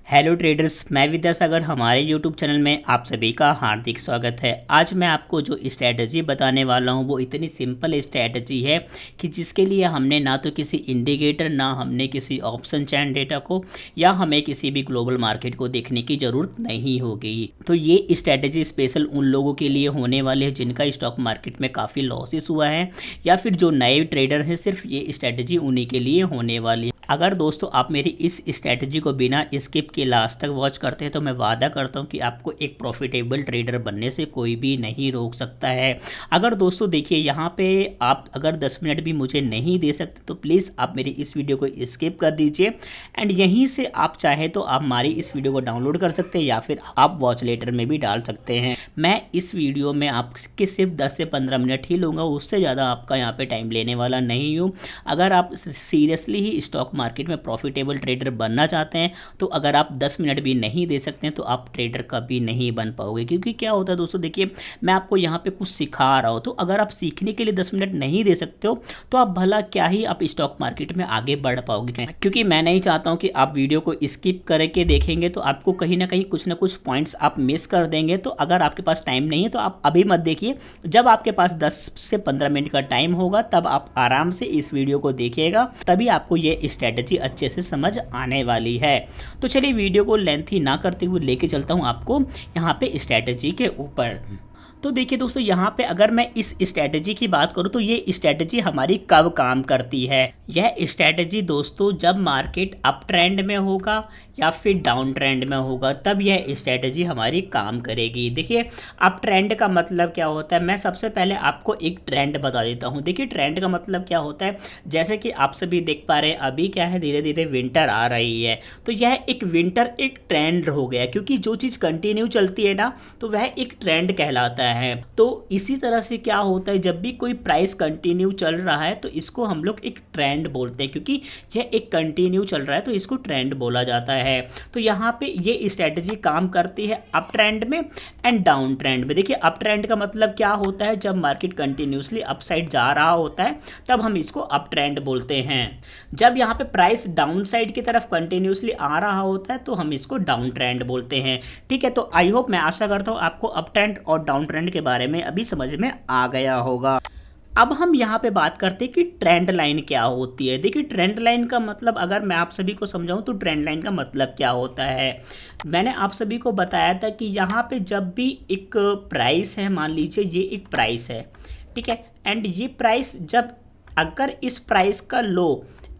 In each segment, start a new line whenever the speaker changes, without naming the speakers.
Hello traders, मैं विद्यासागर। हमारे YouTube channel में आप सभी का हार्दिक स्वागत है। आज मैं आपको जो स्ट्रैटेजी बताने वाला हूं वो इतनी सिंपल स्ट्रैटेजी है कि जिसके लिए हमने ना तो किसी इंडिकेटर, ना हमने किसी ऑप्शन चैन डेटा को, या हमें किसी भी ग्लोबल मार्केट को देखने की ज़रूरत नहीं होगी। तो ये स्ट्रैटेजी स्पेशल उन लोगों के लिए होने वाली है जिनका स्टॉक मार्केट में काफ़ी लॉसेस हुआ है, या फिर जो नए ट्रेडर हैं, सिर्फ ये स्ट्रैटेजी उन्हीं के लिए होने वाली है। अगर दोस्तों आप मेरी इस स्ट्रैटेजी को बिना स्किप के लास्ट तक वॉच करते हैं तो मैं वादा करता हूं कि आपको एक प्रॉफिटेबल ट्रेडर बनने से कोई भी नहीं रोक सकता है। अगर दोस्तों देखिए, यहाँ पे आप अगर 10 मिनट भी मुझे नहीं दे सकते तो प्लीज़ आप मेरी इस वीडियो को स्किप कर दीजिए, एंड यहीं से आप चाहे तो आप हमारी इस वीडियो को डाउनलोड कर सकते हैं, या फिर आप वॉच लेटर में भी डाल सकते हैं। मैं इस वीडियो में आपके सिर्फ 10 से 15 मिनट ही लूँगा, उससे ज़्यादा आपका यहाँ पे टाइम लेने वाला नहीं हूँ। अगर आप सीरियसली ही स्टॉक मार्केट में प्रॉफिटेबल ट्रेडर बनना चाहते हैं तो अगर आप 10 मिनट भी नहीं दे सकते हैं तो आप ट्रेडर कभी नहीं बन पाओगे। क्योंकि क्या होता है दोस्तों, देखिए मैं आपको यहाँ पे कुछ सिखा रहा हूँ, तो अगर आप सीखने के लिए 10 मिनट नहीं दे सकते हो तो आप भला क्या ही आप स्टॉक मार्केट में आगे बढ़ पाओगे। क्योंकि मैं नहीं चाहता हूँ कि आप वीडियो को स्किप करके देखेंगे तो आपको कहीं ना कहीं कुछ ना कुछ पॉइंट्स आप मिस कर देंगे। तो अगर आपके पास टाइम नहीं है तो आप अभी मत देखिए, जब आपके पास 10 से 15 मिनट का टाइम होगा तब आप आराम से इस वीडियो को देखिएगा, तभी आपको ये स्ट्रैटेजी अच्छे से समझ आने वाली है। तो चलिए वीडियो को लेंथी ना करते हुए लेके चलता हूँ आपको यहाँ पे स्ट्रैटेजी के ऊपर। तो देखिए दोस्तों, यहाँ पे अगर मैं इस स्ट्रैटेजी की बात करूँ तो ये स्ट्रैटेजी हमारी कब काम करती है। यह स्ट्रैटेजी दोस्तों जब मार्केट अप ट्रेंड में होगा या फिर डाउन ट्रेंड में होगा तब यह स्ट्रैटेजी हमारी काम करेगी। देखिए अप ट्रेंड का मतलब क्या होता है, मैं सबसे पहले आपको एक ट्रेंड बता देता हूँ। देखिए ट्रेंड का मतलब क्या होता है, जैसे कि आप सभी देख पा रहे हैं अभी क्या है, धीरे धीरे विंटर आ रही है, तो यह एक विंटर एक ट्रेंड हो गया। क्योंकि जो चीज़ कंटिन्यू चलती है ना तो वह एक ट्रेंड कहलाता है। तो इसी तरह से क्या होता है, जब भी कोई प्राइस कंटिन्यू चल रहा है तो इसको हम लोग एक ट्रेंड बोलते हैं। क्योंकि यह एक कंटिन्यू चल रहा है तो इसको ट्रेंड बोला जाता है। तो यहाँ पे ये स्ट्रैटेजी काम करती है अप ट्रेंड में एंड डाउन ट्रेंड में। देखिए अप ट्रेंड का मतलब क्या होता है, जब मार्केट कंटिन्यूसली अप साइड जा रहा होता है तब हम इसको अप ट्रेंड बोलते हैं। जब यहाँ पे प्राइस डाउन साइड की तरफ कंटिन्यूसली आ रहा होता है तो हम इसको डाउन ट्रेंड बोलते हैं। ठीक है, तो आई होप, मैं आशा करता हूँ आपको अप ट्रेंड और डाउन ट्रेंड के बारे में अभी समझ में आ गया होगा। अब हम यहाँ पे बात करते हैं कि ट्रेंड लाइन क्या होती है। देखिए ट्रेंड लाइन का मतलब अगर मैं आप सभी को समझाऊं तो ट्रेंड लाइन का मतलब क्या होता है, मैंने आप सभी को बताया था कि यहाँ पे जब भी एक प्राइस है, मान लीजिए ये एक प्राइस है, ठीक है, एंड ये प्राइस जब अगर इस प्राइस का लो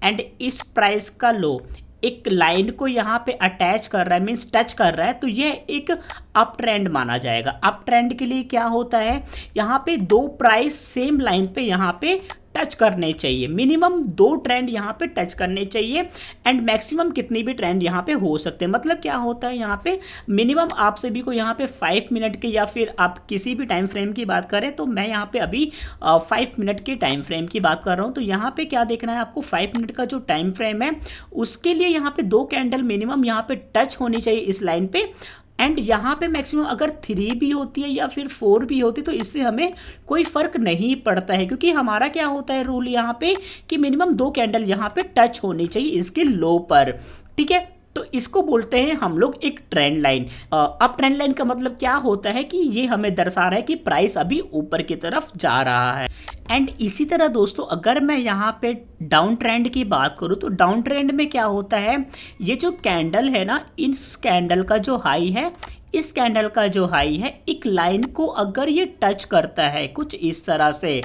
एंड इस प्राइस का लो एक लाइन को यहाँ पे अटैच कर रहा है, मीन्स टच कर रहा है, तो यह एक अप ट्रेंड माना जाएगा। अप ट्रेंड के लिए क्या होता है, यहाँ पे दो प्राइस सेम लाइन पे यहाँ पे टच करने चाहिए, मिनिमम 2 ट्रेंड यहाँ पे टच करने चाहिए, एंड मैक्सिमम कितनी भी ट्रेंड यहाँ पे हो सकते हैं। मतलब क्या होता है, यहाँ पे मिनिमम आप सभी को यहाँ पे 5 मिनट के, या फिर आप किसी भी टाइम फ्रेम की बात करें तो मैं यहाँ पे अभी 5 मिनट के टाइम फ्रेम की बात कर रहा हूँ। तो यहाँ पे क्या देखना है आपको, 5 मिनट का जो टाइम फ्रेम है उसके लिए यहाँ पे 2 कैंडल मिनिमम यहाँ पे टच होनी चाहिए इस लाइन पे, एंड यहाँ पे मैक्सिमम अगर 3 भी होती है या फिर 4 भी होती है तो इससे हमें कोई फ़र्क नहीं पड़ता है। क्योंकि हमारा क्या होता है रूल यहाँ पे कि मिनिमम 2 कैंडल यहाँ पे टच होनी चाहिए इसके लो पर। ठीक है, तो इसको बोलते हैं हम लोग एक ट्रेंड लाइन। अब ट्रेंड लाइन का मतलब क्या होता है कि ये हमें दर्शा रहा है कि प्राइस अभी ऊपर की तरफ जा रहा है। एंड इसी तरह दोस्तों अगर मैं यहाँ पे डाउन ट्रेंड की बात करूँ तो डाउन ट्रेंड में क्या होता है, ये जो कैंडल है ना, इस कैंडल का जो हाई है, इस कैंडल का जो हाई है एक लाइन को अगर ये टच करता है कुछ इस तरह से,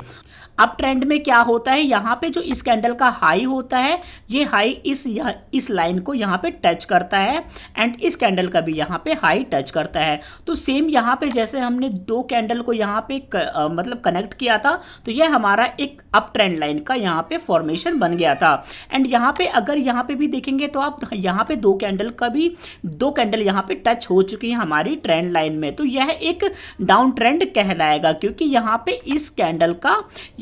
अप ट्रेंड में क्या होता है, यहाँ पे जो इस कैंडल का हाई होता है ये हाई इस लाइन को यहाँ पे टच करता है, एंड इस कैंडल का भी यहाँ पे हाई टच करता है। तो सेम यहाँ पे जैसे हमने 2 कैंडल को यहाँ पे मतलब कनेक्ट किया था तो ये हमारा एक अप ट्रेंड लाइन का यहाँ पे फॉर्मेशन बन गया था। एंड यहाँ पे अगर यहाँ पे भी देखेंगे तो आप यहाँ पे 2 कैंडल का भी 2 कैंडल यहाँ पे टच हो चुकी है हमारी ट्रेंड लाइन में, तो यह एक डाउन ट्रेंड कहलाएगा। क्योंकि यहाँ पे इस कैंडल का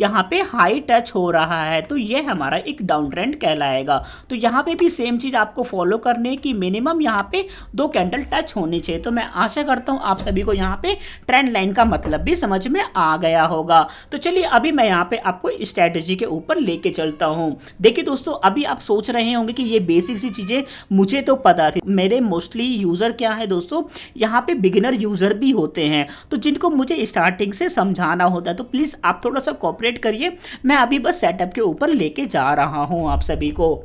यहाँ पे हाई टच हो रहा है, तो ये हमारा एक डाउन ट्रेंड कहलाएगा। तो यहाँ पे भी सेम चीज़ आपको फॉलो करनी है कि मिनिमम यहाँ पे 2 कैंडल टच होनी चाहिए। तो मैं आशा करता हूँ आप सभी को यहाँ पे ट्रेंड लाइन का मतलब भी समझ में आ गया होगा। तो चलिए अभी मैं यहाँ पे आपको स्ट्रैटेजी के ऊपर लेके चलता हूँ। देखिए दोस्तों, अभी आप सोच रहे होंगे कि ये बेसिक सी चीज़ें मुझे तो पता थी। मेरे मोस्टली यूज़र क्या है दोस्तों, यहाँ पे बिगिनर यूज़र भी होते हैं, तो जिनको मुझे स्टार्टिंग से समझाना होता है, तो प्लीज़ आप थोड़ा सा कोऑपरेट करिए। मैं अभी बस सेटअप के ऊपर लेके जा रहा हूँ आप सभी को।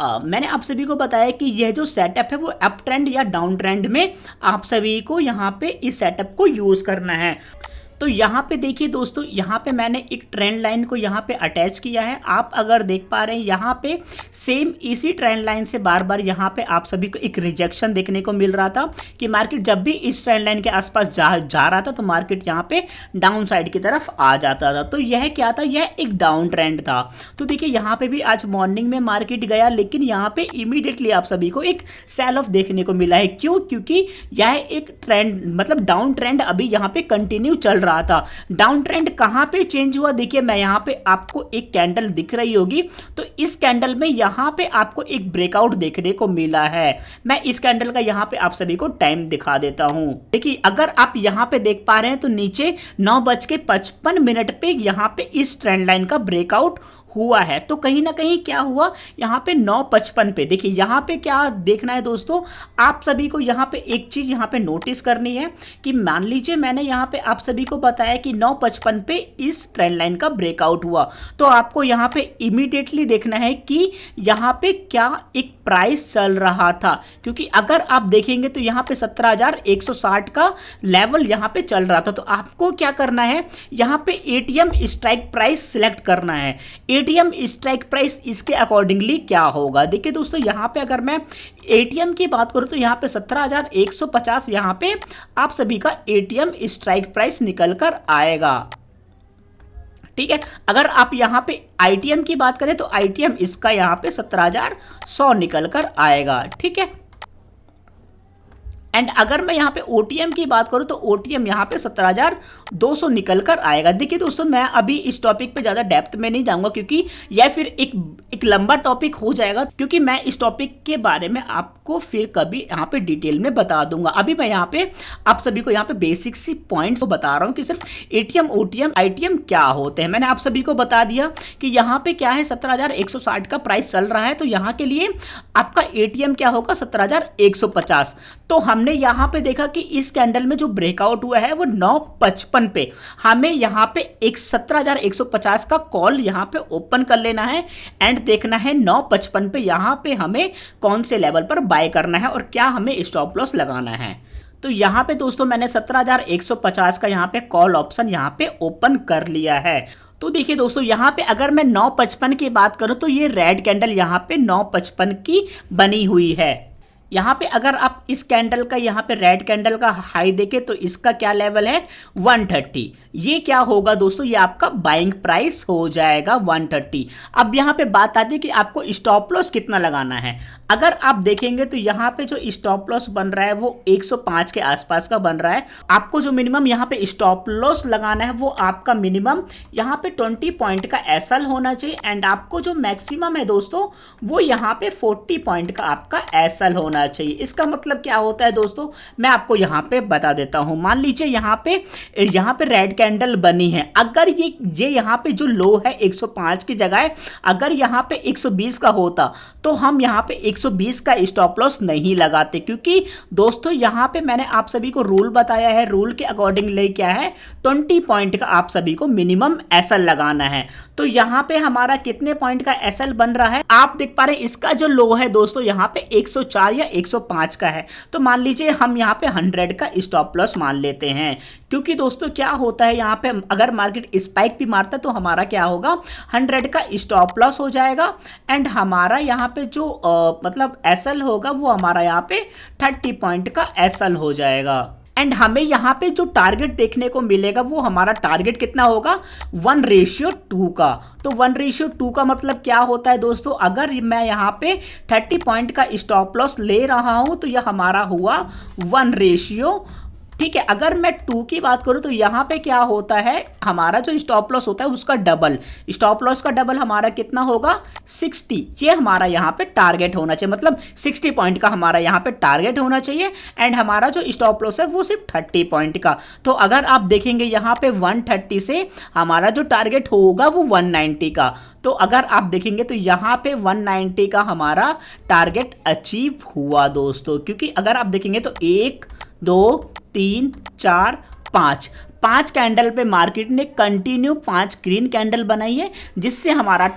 मैंने आप सभी को बताया कि यह जो सेटअप है वो अप ट्रेंड या डाउन ट्रेंड में आप सभी को यहाँ पे इस सेटअप को यूज़ करना है। तो यहाँ पे देखिए दोस्तों, यहाँ पे मैंने एक ट्रेंड लाइन को यहाँ पे अटैच किया है। आप अगर देख पा रहे हैं यहाँ पे सेम इसी ट्रेंड लाइन से बार बार यहाँ पे आप सभी को एक रिजेक्शन देखने को मिल रहा था कि मार्केट जब भी इस ट्रेंड लाइन के आसपास जा रहा था तो मार्केट यहाँ पे डाउन साइड की तरफ आ जाता था। तो यह क्या था, यह एक डाउन ट्रेंड था। तो देखिए यहाँ पे भी आज मॉर्निंग में मार्केट गया, लेकिन यहाँ पे इमीडिएटली आप सभी को एक सेल ऑफ देखने को मिला है। क्यों? क्योंकि यह एक ट्रेंड मतलब डाउन ट्रेंड अभी यहाँ पे कंटिन्यू चल रहा था। डाउन ट्रेंड कहां पे चेंज हुआ, देखिए मैं यहां पे आपको एक कैंडल दिख रही होगी, तो इस कैंडल में यहां पे आपको एक ब्रेकआउट देखने को मिला है। मैं इस कैंडल का यहां पे आप सभी को टाइम दिखा देता हूं। देखिए अगर आप यहां पे देख पा रहे हैं तो नीचे 9:55 पे यहां पे इस ट्रेंड लाइन का ब्रेकआउट हुआ है। तो कहीं ना कहीं क्या हुआ, यहाँ पे 9:55 पे देखिए यहाँ पे क्या देखना है दोस्तों, आप सभी को यहाँ पे एक चीज़ यहाँ पे नोटिस करनी है कि मान लीजिए मैंने यहाँ पे आप सभी को बताया कि 9:55 पे इस ट्रेंड लाइन का ब्रेकआउट हुआ, तो आपको यहाँ पे इमीडिएटली देखना है कि यहाँ पे क्या एक प्राइस चल रहा था। क्योंकि अगर आप देखेंगे तो यहाँ पे 17,160 का लेवल यहाँ पे चल रहा था। तो आपको क्या करना है, यहाँ पे एटीएम स्ट्राइक प्राइस सिलेक्ट करना है। एटीएम स्ट्राइक प्राइस इसके अकॉर्डिंगली क्या होगा, देखिए दोस्तों यहाँ पे अगर मैं एटीएम की बात करूँ तो यहाँ पे 17,150 यहाँ पे आप सभी का एटीएम स्ट्राइक प्राइस निकल कर आएगा। ठीक है, अगर आप यहाँ पे आईटीएम की बात करें तो आईटीएम इसका यहाँ पे 17,100 निकल कर आएगा। ठीक है, एंड अगर मैं यहाँ पे ओटीएम की बात करूँ तो ओटीएम यहाँ पे 17,200 निकल कर आएगा। देखिए दोस्तों, मैं अभी इस टॉपिक पे ज़्यादा डेप्थ में नहीं जाऊँगा क्योंकि यह फिर एक लंबा टॉपिक हो जाएगा, क्योंकि मैं इस टॉपिक के बारे में आपको फिर कभी यहाँ पे डिटेल में बता दूंगा। अभी मैं यहाँ पे आप सभी को यहाँ पे बेसिक सी पॉइंट्स को बता रहा हूँ कि सिर्फ एटीएम ओटीएम आईटीएम क्या होते हैं। मैंने आप सभी को बता दिया कि यहाँ पे क्या है, 17,160 का प्राइस चल रहा है, तो यहाँ के लिए आपका एटीएम क्या होगा, 17,150। तो हमने यहाँ पे देखा कि इस कैंडल में जो ब्रेकआउट हुआ है वो 9:55 पे, हमें यहाँ पे एक 17,150 का कॉल यहाँ पे ओपन कर लेना है एंड देखना है 9:55 पे यहाँ पे हमें कौन से लेवल पर बाय करना है और क्या हमें स्टॉप लॉस लगाना है। तो यहाँ पे दोस्तों मैंने 17,150 का यहाँ पे कॉल ऑप्शन यहाँ पे ओपन कर लिया है। तो देखिए दोस्तों, यहाँ पे अगर मैं 9:55 की बात करूँ तो ये रेड कैंडल यहाँ पे 9:55 की बनी हुई है। यहाँ पे अगर आप इस कैंडल का यहाँ पे रेड कैंडल का हाई देखें तो इसका क्या लेवल है, 130। ये क्या होगा दोस्तों, ये आपका बाइंग प्राइस हो जाएगा 130। अब यहाँ पे बात आती है कि आपको स्टॉप लॉस कितना लगाना है। अगर आप देखेंगे तो यहाँ पे जो स्टॉप लॉस बन रहा है वो 105 के आसपास का बन रहा है। आपको जो मिनिमम यहाँ पे स्टॉप लॉस लगाना है वो आपका मिनिमम यहाँ पे 20 पॉइंट का एसएल होना चाहिए एंड आपको जो मैक्सिमम है दोस्तों वो यहाँ पे 40 पॉइंट का आपका एसएल होना चाहिए। इसका मतलब क्या होता है दोस्तों, मैं आपको यहाँ पे बता देता हूँ। मान लीजिए यहाँ पे रेड कैंडल बनी है, अगर ये यहाँ पे जो लो है 105 की जगह अगर यहाँ पे 120 का होता तो हम यहाँ पे 120 का स्टॉप लॉस नहीं लगाते, क्योंकि दोस्तों यहाँ पे मैंने आप सभी को रूल बताया है। रूल के अकॉर्डिंगली क्या है, 20 पॉइंट का आप सभी को मिनिमम एसएल लगाना है। तो यहाँ पे हमारा कितने पॉइंट का एसएल बन रहा है, आप देख पा रहे हैं इसका जो लो है दोस्तों यहाँ पे 104 या 105 का है। तो मान लीजिए हम यहाँ पे 100 का स्टॉप लॉस मान लेते हैं, क्योंकि दोस्तों क्या होता है यहाँ पे अगर मार्केट स्पाइक भी मारता है तो हमारा क्या होगा, 100 का स्टॉप लॉस हो जाएगा एंड हमारा यहाँ पे जो मतलब एसएल होगा वो हमारा यहाँ पे 30 पॉइंट का एसएल हो जाएगा। एंड हमें यहाँ पे जो टारगेट देखने को मिलेगा वो हमारा टारगेट कितना होगा, 1:2 का। तो 1:2 का मतलब क्या होता है दोस्तों, अगर मैं यहाँ पे 30 पॉइंट का स्टॉप लॉस ले रहा हूँ तो यह हमारा हुआ 1:2 ठीक है। अगर मैं 2 की बात करूं तो यहाँ पे क्या होता है, हमारा जो स्टॉप लॉस होता है उसका डबल, स्टॉप लॉस का डबल हमारा कितना होगा 60। ये हमारा यहाँ पे टारगेट होना चाहिए, मतलब 60 पॉइंट का हमारा यहाँ पे टारगेट होना चाहिए। एंड हमारा जो स्टॉप लॉस है वो सिर्फ 30 पॉइंट का। तो अगर आप देखेंगे यहाँ पे 130 से हमारा जो टारगेट होगा वो 190 का। तो अगर आप देखेंगे तो यहाँ पे 190 का हमारा टारगेट अचीव हुआ दोस्तों, क्योंकि अगर आप देखेंगे तो 1 2 3 4 5 कैंडल पे मार्केट ने कंटिन्यू 5 ग्रीन कैंडल बनाई है, जिससे हमारा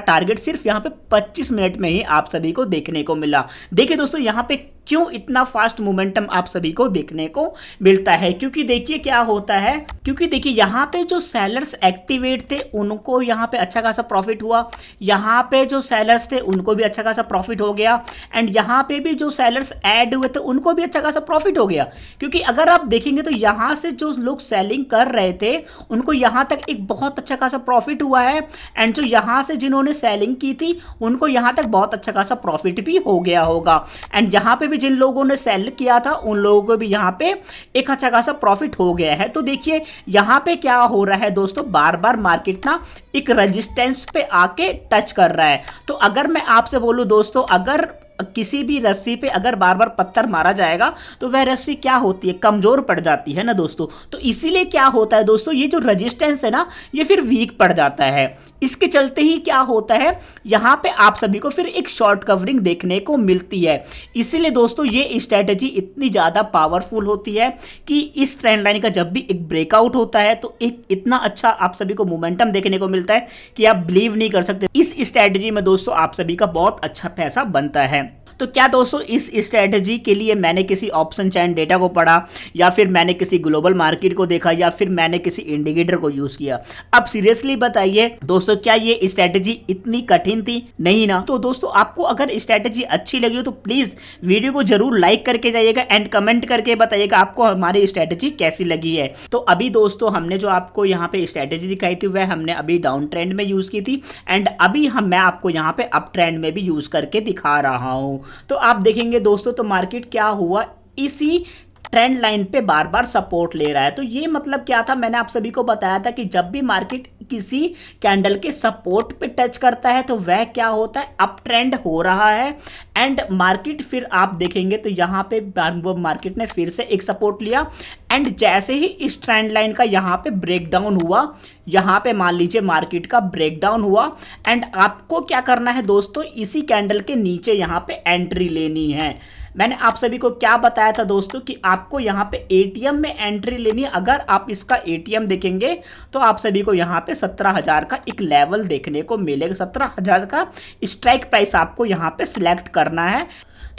टारगेट सिर्फ यहाँ पे 25 मिनट में ही आप सभी को देखने को मिला। देखिए दोस्तों यहाँ पे क्यों इतना फास्ट मोमेंटम आप सभी को देखने को मिलता है, क्योंकि देखिए क्या होता है, क्योंकि देखिए यहाँ पे जो सेलर्स एक्टिवेट थे उनको यहाँ पे अच्छा खासा प्रॉफिट हुआ, यहाँ पे जो सेलर्स थे उनको भी अच्छा खासा प्रॉफिट हो गया, एंड यहाँ पे भी जो सेलर्स ऐड हुए थे उनको भी अच्छा खासा प्रॉफिट हो गया। क्योंकि अगर आप देखेंगे तो यहाँ से जो लोग सेलिंग कर रहे थे उनको यहाँ तक एक बहुत अच्छा खासा प्रॉफिट हुआ है, एंड जो यहाँ से जिन्होंने सेलिंग की थी उनको यहाँ तक बहुत अच्छा खासा प्रॉफिट भी हो गया होगा, एंड यहाँ पे भी जिन लोगों ने सेल किया था उन लोगों को भी यहाँ पे एक अच्छा खासा प्रॉफिट हो गया है। तो देखिए यहाँ पे क्या हो रहा है दोस्तों, बार बार मार्केट ना एक रेजिस्टेंस पे आके टच कर रहा है। तो अगर मैं आपसे बोलूं दोस्तों, अगर किसी भी रस्सी पे अगर बार बार पत्थर मारा जाएगा तो वह रस्सी क्या होती है, कमजोर पड़ जाती है ना दोस्तों। तो इसीलिए क्या होता है दोस्तों, ये जो रेजिस्टेंस है ना ये फिर वीक पड़ जाता है। इसके चलते ही क्या होता है, यहाँ पे आप सभी को फिर एक शॉर्ट कवरिंग देखने को मिलती है। इसीलिए दोस्तों ये स्ट्रेटेजी इतनी ज़्यादा पावरफुल होती है कि इस ट्रेंड लाइन का जब भी एक ब्रेकआउट होता है तो एक इतना अच्छा आप सभी को मोमेंटम देखने को मिलता है कि आप बिलीव नहीं कर सकते। इस स्ट्रेटेजी में दोस्तों आप सभी का बहुत अच्छा पैसा बनता है। तो क्या दोस्तों इस स्ट्रेटजी के लिए मैंने किसी ऑप्शन चैन डेटा को पढ़ा, या फिर मैंने किसी ग्लोबल मार्केट को देखा, या फिर मैंने किसी इंडिकेटर को यूज किया? अब सीरियसली बताइए दोस्तों, क्या ये स्ट्रेटजी इतनी कठिन थी? नहीं ना। तो दोस्तों आपको अगर स्ट्रेटजी अच्छी लगी हो तो प्लीज वीडियो को जरूर लाइक करके जाइएगा एंड कमेंट करके बताइएगा आपको हमारी स्ट्रेटजी कैसी लगी है। तो अभी दोस्तों हमने जो आपको यहाँ पे स्ट्रेटजी दिखाई थी वह हमने अभी डाउन ट्रेंड में यूज की थी, एंड अभी मैं आपको यहाँ पे अप ट्रेंड में भी यूज करके दिखा रहा हूँ। तो आप देखेंगे दोस्तों तो मार्केट क्या हुआ, इसी ट्रेंड लाइन पे बार बार सपोर्ट ले रहा है। तो ये मतलब क्या था, मैंने आप सभी को बताया था कि जब भी मार्केट किसी कैंडल के सपोर्ट पे टच करता है तो वह क्या होता है, अप ट्रेंड हो रहा है। एंड मार्केट फिर आप देखेंगे तो यहाँ पे वो मार्केट ने फिर से एक सपोर्ट लिया, एंड जैसे ही इस ट्रेंड लाइन का यहाँ पे ब्रेकडाउन हुआ, यहाँ पे मान लीजिए मार्केट का ब्रेकडाउन हुआ, एंड आपको क्या करना है दोस्तों, इसी कैंडल के नीचे यहाँ पे एंट्री लेनी है। मैंने आप सभी को क्या बताया था दोस्तों कि आपको यहाँ पे एटीएम में एंट्री लेनी है। अगर आप इसका एटीएम देखेंगे तो आप सभी को यहाँ पे 17,000 का एक लेवल देखने को मिलेगा। 17,000 का स्ट्राइक प्राइस आपको यहाँ पे सिलेक्ट करना है।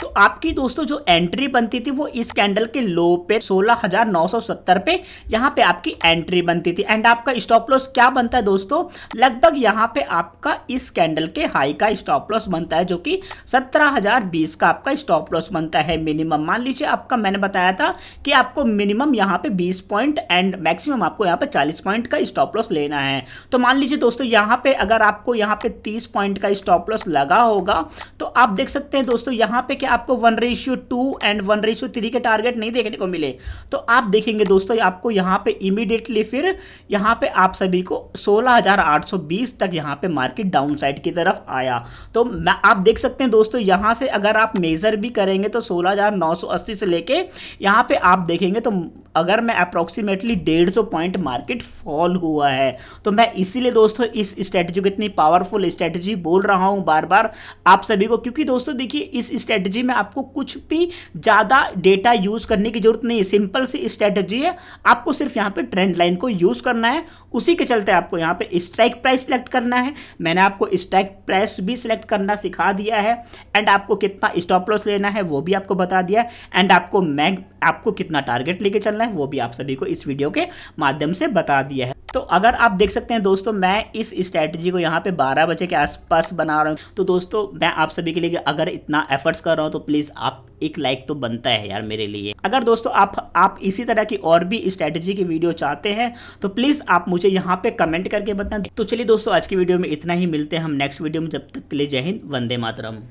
तो आपकी दोस्तों जो एंट्री बनती थी वो इस कैंडल के लो पे 16,970 पे यहाँ पे आपकी एंट्री बनती थी, एंड आपका स्टॉप लॉस क्या बनता है दोस्तों, लगभग यहाँ पे आपका इस कैंडल के हाई का स्टॉप लॉस बनता है, जो कि 17,020 का आपका स्टॉप लॉस बनता है मिनिमम। मान लीजिए आपका, मैंने बताया था कि आपको मिनिमम यहाँ पे 20 पॉइंट एंड मैक्सिमम आपको यहाँ पे 40 पॉइंट का स्टॉप लॉस लेना है। तो मान लीजिए दोस्तों यहाँ पे अगर आपको यहाँ पे 30 पॉइंट का स्टॉप लॉस लगा होगा तो आप देख सकते हैं दोस्तों यहाँ पे आपको 1:2 एंड 1:3 के टारगेट नहीं देखने को मिले। तो आप देखेंगे दोस्तों आपको यहाँ पे इमीडिएटली फिर यहाँ पे आप सभी को 16,820 तक यहाँ पे मार्केट डाउन साइड की तरफ आया। तो आप देख सकते हैं दोस्तों यहाँ से अगर आप मेजर भी करेंगे तो 16,980 से लेके यहाँ पे आप देखेंगे तो अगर मैं अप्रोक्सीमेटली 150 पॉइंट मार्केट फॉल हुआ है। तो मैं इसीलिए दोस्तों इस स्ट्रेटजी को इतनी पावरफुल स्ट्रेटजी बोल रहा हूँ बार बार आप सभी को, क्योंकि दोस्तों देखिए इस स्ट्रेटजी में आपको कुछ भी ज़्यादा डेटा यूज़ करने की जरूरत नहीं है। सिंपल सी स्ट्रेटजी है, आपको सिर्फ यहाँ पे ट्रेंड लाइन को यूज़ करना है। उसी के चलते आपको यहाँ पे स्ट्राइक प्राइस सिलेक्ट करना है। मैंने आपको स्ट्राइक प्राइस भी सिलेक्ट करना सिखा दिया है, एंड आपको कितना स्टॉप लॉस लेना है वो भी आपको बता दिया है, एंड आपको कितना टारगेट लेके चलना है वो भी आप सभी को इस वीडियो के माध्यम से बता दिया है। तो अगर आप देख सकते हैं दोस्तों मैं इस स्ट्रेटजी को यहाँ पे 12 बजे के आसपास बना रहा हूँ। तो दोस्तों मैं आप सभी के लिए अगर इतना एफर्ट्स कर रहा हूँ तो प्लीज़ आप एक लाइक तो बनता है यार मेरे लिए। अगर दोस्तों आप इसी तरह की और भी स्ट्रेटजी की वीडियो चाहते हैं तो प्लीज़ आप मुझे यहाँ पे कमेंट करके बताएं। तो चलिए दोस्तों आज की वीडियो में इतना ही, मिलते हैं हम नेक्स्ट वीडियो में। जब तक के लिए जय हिंद, वंदे मातरम।